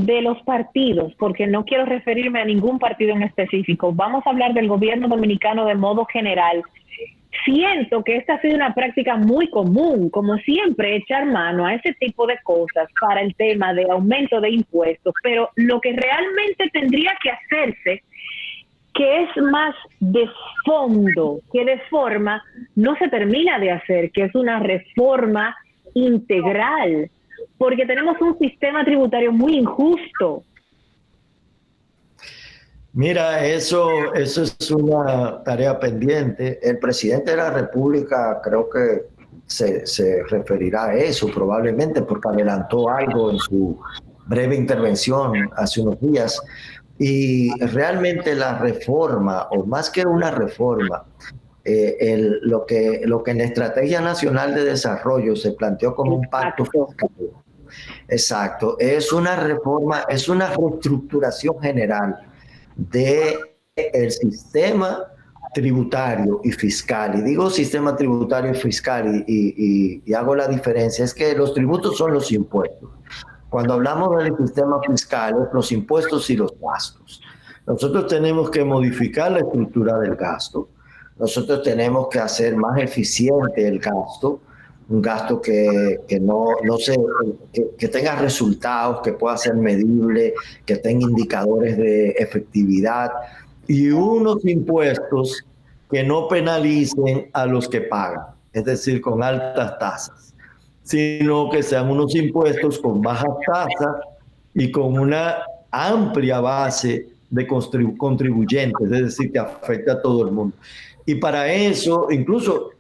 de los partidos, porque no quiero referirme a ningún partido en específico, vamos a hablar del gobierno dominicano de modo general. Siento que esta ha sido una práctica muy común, como siempre, echar mano a ese tipo de cosas para el tema de aumento de impuestos, pero lo que realmente tendría que hacerse, que es más de fondo que de forma, no se termina de hacer, que es una reforma integral, porque tenemos un sistema tributario muy injusto. Mira, eso es una tarea pendiente. El presidente de la República creo que se referirá a eso probablemente porque adelantó algo en su breve intervención hace unos días. Y realmente la reforma, o más que una reforma, lo que en la Estrategia Nacional de Desarrollo se planteó como un pacto fiscal. Exacto, es una reforma, es una reestructuración general del sistema tributario y fiscal. Y digo sistema tributario y fiscal y hago la diferencia, es que los tributos son los impuestos. Cuando hablamos del sistema fiscal, los impuestos y los gastos. Nosotros tenemos que modificar la estructura del gasto, nosotros tenemos que hacer más eficiente el gasto, un gasto que tenga resultados, que pueda ser medible, que tenga indicadores de efectividad y unos impuestos que no penalicen a los que pagan, es decir, con altas tasas, sino que sean unos impuestos con bajas tasas y con una amplia base de contribuyentes, es decir, que afecta a todo el mundo. Y para eso, incluso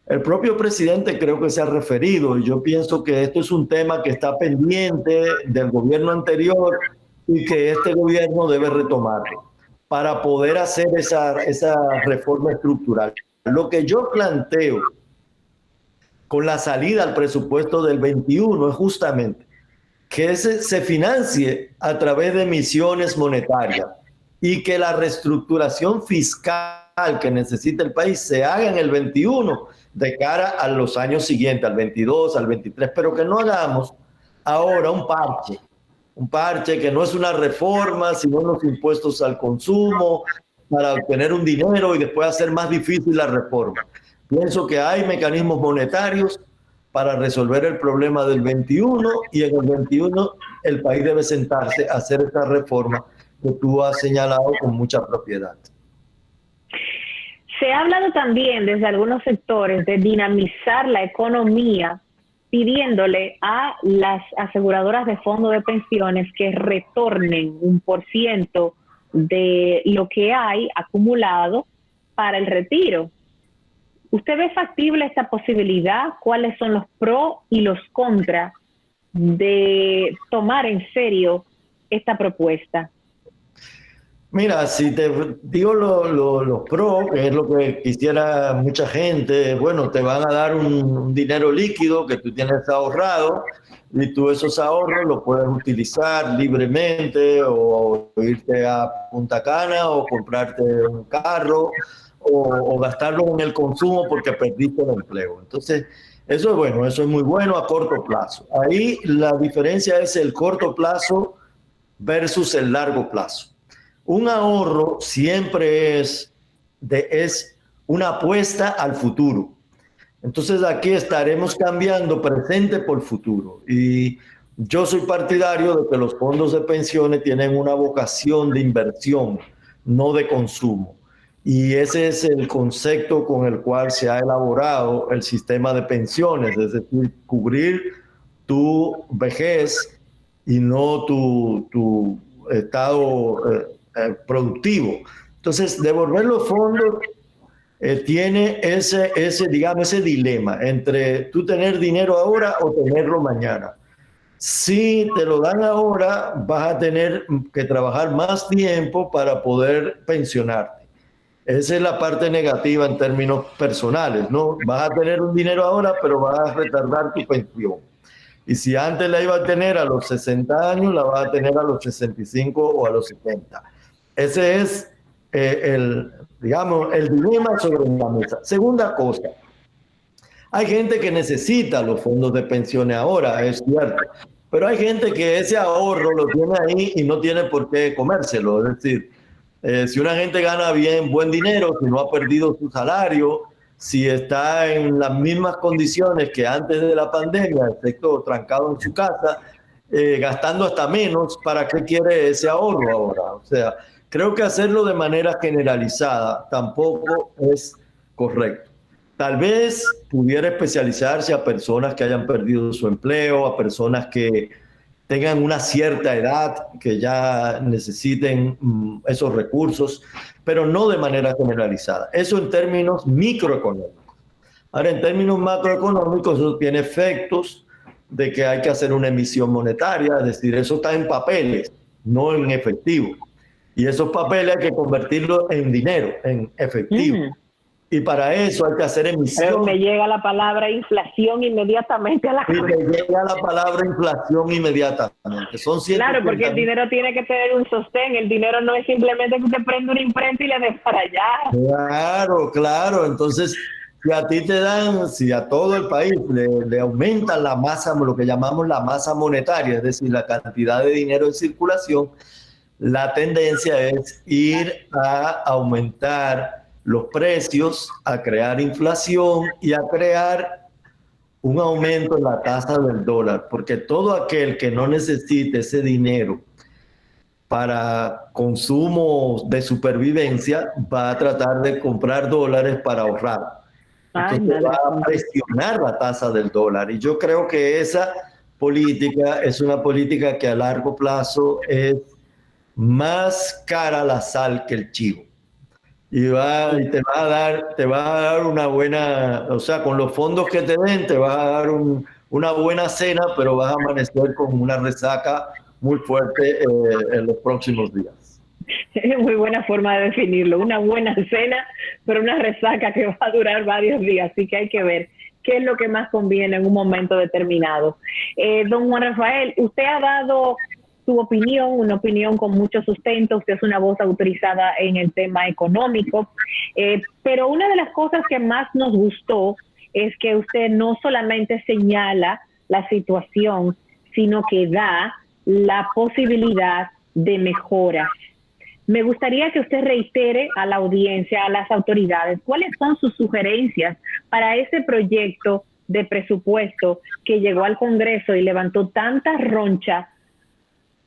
el propio presidente creo que se ha referido, y yo pienso que esto es un tema que está pendiente del gobierno anterior y que este gobierno debe retomarlo para poder hacer esa reforma estructural. Lo que yo planteo con la salida al presupuesto del 21 es justamente que se financie a través de emisiones monetarias y que la reestructuración fiscal que necesita el país se haga en el 21 de cara a los años siguientes, al 22, al 23, pero que no hagamos ahora un parche que no es una reforma, sino unos impuestos al consumo para obtener un dinero y después hacer más difícil la reforma. Pienso que hay mecanismos monetarios para resolver el problema del 21 y en el 21 el país debe sentarse a hacer esta reforma que tú has señalado con mucha propiedad. Se ha hablado también desde algunos sectores de dinamizar la economía, pidiéndole a las aseguradoras de fondos de pensiones que retornen un % de lo que hay acumulado para el retiro. ¿Usted ve factible esta posibilidad? ¿Cuáles son los pros y los contras de tomar en serio esta propuesta? Mira, si te digo los pros, que es lo que quisiera mucha gente, bueno, te van a dar un dinero líquido que tú tienes ahorrado y tú esos ahorros los puedes utilizar libremente o irte a Punta Cana o comprarte un carro o gastarlo en el consumo porque perdiste el empleo. Entonces, eso es bueno, eso es muy bueno a corto plazo. Ahí la diferencia es el corto plazo versus el largo plazo. Un ahorro siempre es una apuesta al futuro. Entonces aquí estaremos cambiando presente por futuro. Y yo soy partidario de que los fondos de pensiones tienen una vocación de inversión, no de consumo. Y ese es el concepto con el cual se ha elaborado el sistema de pensiones, es decir, cubrir tu vejez y no tu estado productivo. Entonces, devolver los fondos tiene ese dilema entre tú tener dinero ahora o tenerlo mañana. Si te lo dan ahora, vas a tener que trabajar más tiempo para poder pensionarte. Esa es la parte negativa en términos personales, ¿no? Vas a tener un dinero ahora, pero vas a retardar tu pensión. Y si antes la iba a tener a los 60 años, la vas a tener a los 65 o a los 70. Ese es el dilema sobre la mesa. Segunda cosa, hay gente que necesita los fondos de pensiones ahora, es cierto, Pero hay gente que ese ahorro lo tiene ahí y no tiene por qué comérselo. Es decir, si una gente gana bien, buen dinero, si no ha perdido su salario, si está en las mismas condiciones que antes de la pandemia, excepto trancado en su casa, gastando hasta menos, ¿para qué quiere ese ahorro ahora? O sea, creo que hacerlo de manera generalizada tampoco es correcto. Tal vez pudiera especializarse a personas que hayan perdido su empleo, a personas que tengan una cierta edad, que ya necesiten esos recursos, pero no de manera generalizada. Eso en términos microeconómicos. Ahora, en términos macroeconómicos, eso tiene efectos de que hay que hacer una emisión monetaria, es decir, eso está en papeles, no en efectivo. Y esos papeles hay que convertirlos en dinero, en efectivo. Y para eso hay que hacer emisión. Pero me llega la palabra inflación inmediatamente a la cabeza. Y me llega la palabra inflación inmediatamente. Son claro, porque el dinero tiene que tener un sostén. El dinero no es simplemente que usted prende una imprenta y le des para allá. Claro, claro. Entonces, si a ti te dan, si a todo el país le aumentan la masa, lo que llamamos la masa monetaria, es decir, la cantidad de dinero en circulación, la tendencia es ir a aumentar los precios, a crear inflación y a crear un aumento en la tasa del dólar, porque todo aquel que no necesite ese dinero para consumo de supervivencia va a tratar de comprar dólares para ahorrar. Entonces va a presionar la tasa del dólar. Y yo creo que esa política es una política que a largo plazo es más cara la sal que el chivo. Y te va a dar una buena, o sea, con los fondos que te den, te va a dar una buena cena, pero vas a amanecer con una resaca muy fuerte en los próximos días. Es muy buena forma de definirlo, una buena cena, pero una resaca que va a durar varios días, así que hay que ver qué es lo que más conviene en un momento determinado. Don Juan Rafael, usted ha dado su opinión, una opinión con mucho sustento, usted es una voz autorizada en el tema económico, pero una de las cosas que más nos gustó es que usted no solamente señala la situación, sino que da la posibilidad de mejoras. Me gustaría que usted reitere a la audiencia, a las autoridades, cuáles son sus sugerencias para ese proyecto de presupuesto que llegó al Congreso y levantó tanta roncha.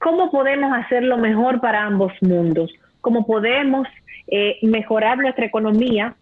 ¿Cómo podemos hacerlo mejor para ambos mundos? ¿Cómo podemos mejorar nuestra economía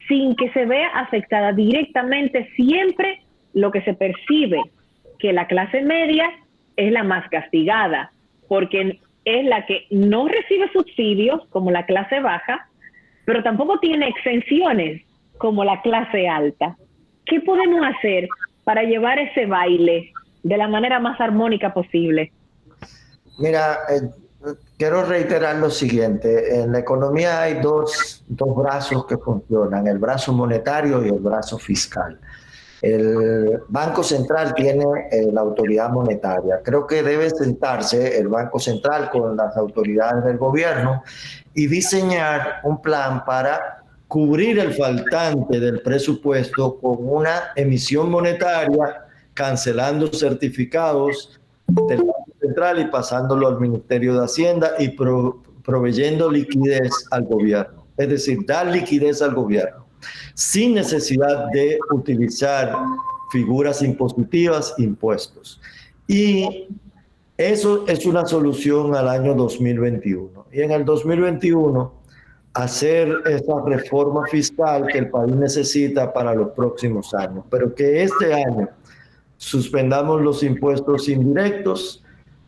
sin que se vea afectada directamente siempre lo que se percibe, que la clase media es la más castigada, porque es la que no recibe subsidios como la clase baja, pero tampoco tiene exenciones como la clase alta? ¿Qué podemos hacer para llevar ese baile de la manera más armónica posible? Mira, quiero reiterar lo siguiente. En la economía hay dos brazos que funcionan, el brazo monetario y el brazo fiscal. El Banco Central tiene la autoridad monetaria. Creo que debe sentarse el Banco Central con las autoridades del gobierno y diseñar un plan para cubrir el faltante del presupuesto con una emisión monetaria, cancelando certificados del Banco Central y pasándolo al Ministerio de Hacienda y proveyendo liquidez al gobierno. Es decir, dar liquidez al gobierno sin necesidad de utilizar figuras impositivas, impuestos. Y eso es una solución al año 2021. Y en el 2021, hacer esa reforma fiscal que el país necesita para los próximos años. Pero que este año suspendamos los impuestos indirectos,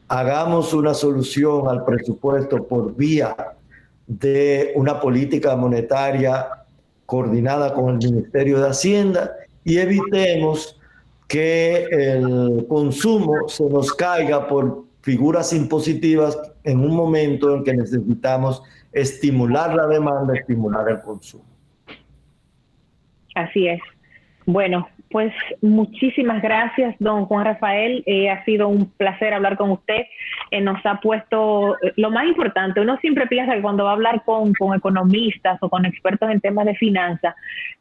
hagamos una solución al presupuesto por vía de una política monetaria coordinada con el Ministerio de Hacienda y evitemos que el consumo se nos caiga por figuras impositivas en un momento en que necesitamos estimular la demanda, estimular el consumo. Así es. Bueno, pues muchísimas gracias, don Juan Rafael. Ha sido un placer hablar con usted. Nos ha puesto lo más importante. Uno siempre piensa que cuando va a hablar con economistas o con expertos en temas de finanzas,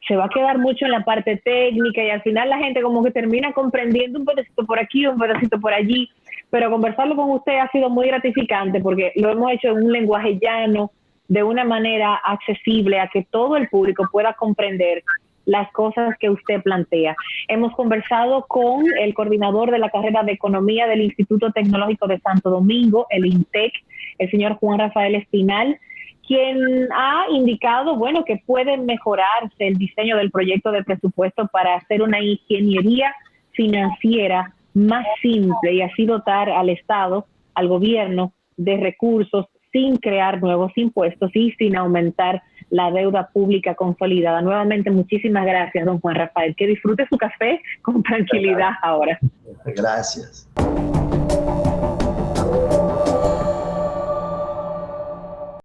se va a quedar mucho en la parte técnica y al final la gente como que termina comprendiendo un pedacito por aquí, un pedacito por allí. Pero conversarlo con usted ha sido muy gratificante porque lo hemos hecho en un lenguaje llano, de una manera accesible a que todo el público pueda comprender las cosas que usted plantea. Hemos conversado con el coordinador de la carrera de Economía del Instituto Tecnológico de Santo Domingo, el INTEC, el señor Juan Rafael Espinal, quien ha indicado, bueno, que puede mejorarse el diseño del proyecto de presupuesto para hacer una ingeniería financiera más simple y así dotar al Estado, al gobierno, de recursos sin crear nuevos impuestos y sin aumentar la deuda pública consolidada. Nuevamente, muchísimas gracias, don Juan Rafael. Que disfrute su café con tranquilidad ahora. Gracias.